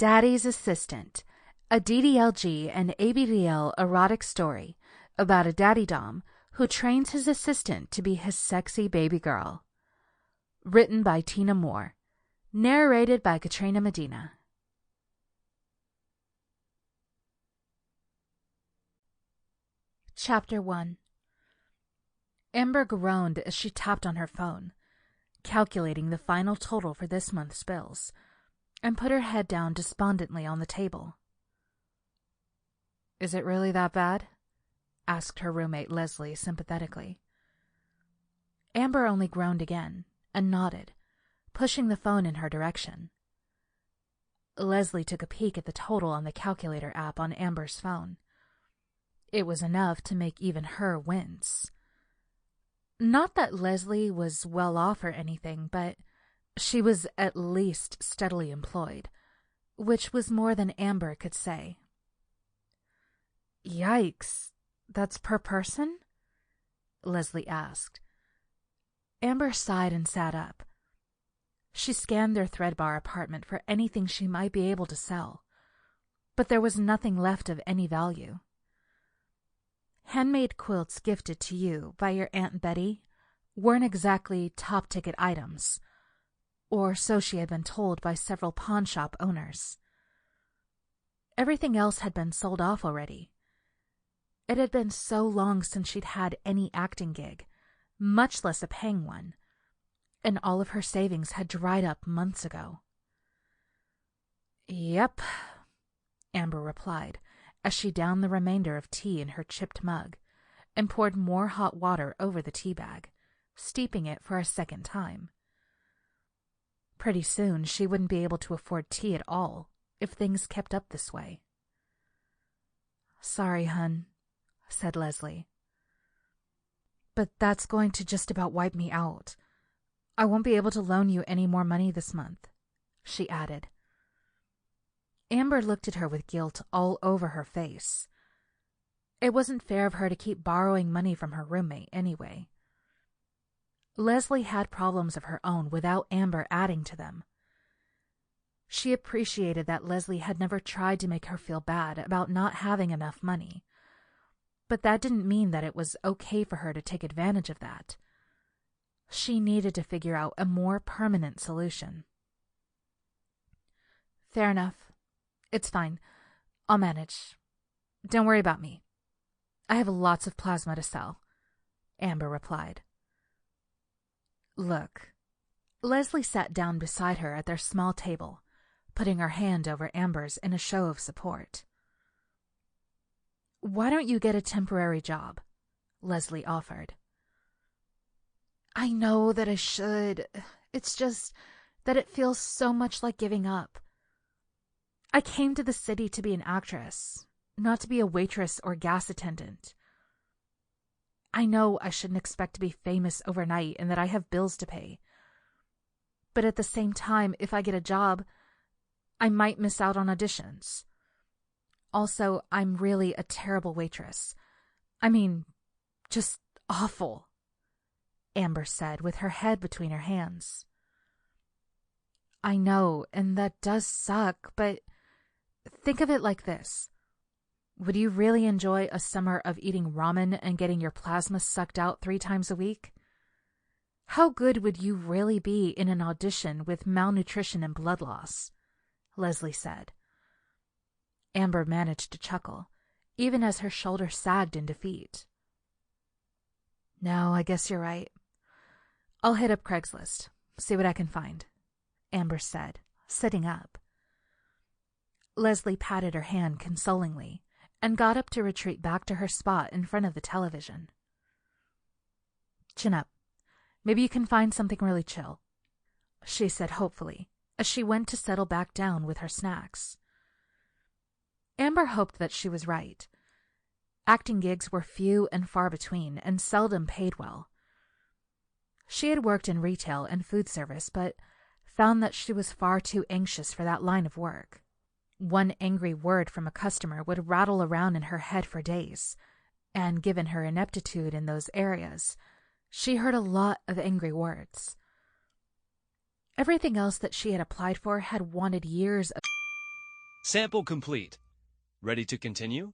Daddy's Assistant, a DDLG and ABDL erotic story about a daddy dom who trains his assistant to be his sexy baby girl. Written by Tina Moore. Narrated by Katrina Medina. Chapter 1. Amber groaned as she tapped on her phone, calculating the final total for this month's bills, and put her head down despondently on the table. "Is it really that bad?" asked her roommate Leslie sympathetically. Amber only groaned again and nodded, pushing the phone in her direction. Leslie took a peek at the total on the calculator app on Amber's phone. It was enough to make even her wince. Not that Leslie was well off or anything, but she was at least steadily employed, which was more than Amber could say. "Yikes, that's per person?" Leslie asked. Amber sighed and sat up. She scanned their Threadbar apartment for anything she might be able to sell, but there was nothing left of any value. Handmade quilts gifted to you by your Aunt Betty weren't exactly top-ticket items, or so she had been told by several pawnshop owners. Everything else had been sold off already. It had been so long since she'd had any acting gig, much less a paying one, and all of her savings had dried up months ago. "Yep," Amber replied, as she downed the remainder of tea in her chipped mug and poured more hot water over the tea bag, steeping it for a second time. Pretty soon she wouldn't be able to afford tea at all if things kept up this way. "Sorry, hun," said Leslie. "But that's going to just about wipe me out. I won't be able to loan you any more money this month," she added. Amber looked at her with guilt all over her face. It wasn't fair of her to keep borrowing money from her roommate anyway. Leslie had problems of her own without Amber adding to them. She appreciated that Leslie had never tried to make her feel bad about not having enough money, but that didn't mean that it was okay for her to take advantage of that. She needed to figure out a more permanent solution. "Fair enough. It's fine. I'll manage. Don't worry about me. I have lots of plasma to sell," Amber replied. "Look." Leslie sat down beside her at their small table, putting her hand over Amber's in a show of support. "Why don't you get a temporary job?" Leslie offered. "I know that I should. It's just that it feels so much like giving up. I came to the city to be an actress, not to be a waitress or gas attendant. I know I shouldn't expect to be famous overnight and that I have bills to pay. But at the same time, if I get a job, I might miss out on auditions. Also, I'm really a terrible waitress. I mean, just awful," Amber said with her head between her hands. "I know, and that does suck, but think of it like this. Would you really enjoy a summer of eating ramen and getting your plasma sucked out 3 times a week? How good would you really be in an audition with malnutrition and blood loss?" Leslie said. Amber managed to chuckle, even as her shoulders sagged in defeat. "No, I guess you're right. I'll hit up Craigslist, see what I can find," Amber said, sitting up. Leslie patted her hand consolingly and got up to retreat back to her spot in front of the television. "Chin up. Maybe you can find something really chill," she said hopefully as she went to settle back down with her snacks. Amber hoped that she was right. Acting gigs were few and far between and seldom paid well. She had worked in retail and food service, but found that she was far too anxious for that line of work. One angry word from a customer would rattle around in her head for days, and given her ineptitude in those areas, she heard a lot of angry words. Everything else that she had applied for had wanted years of Sample complete. Ready to continue?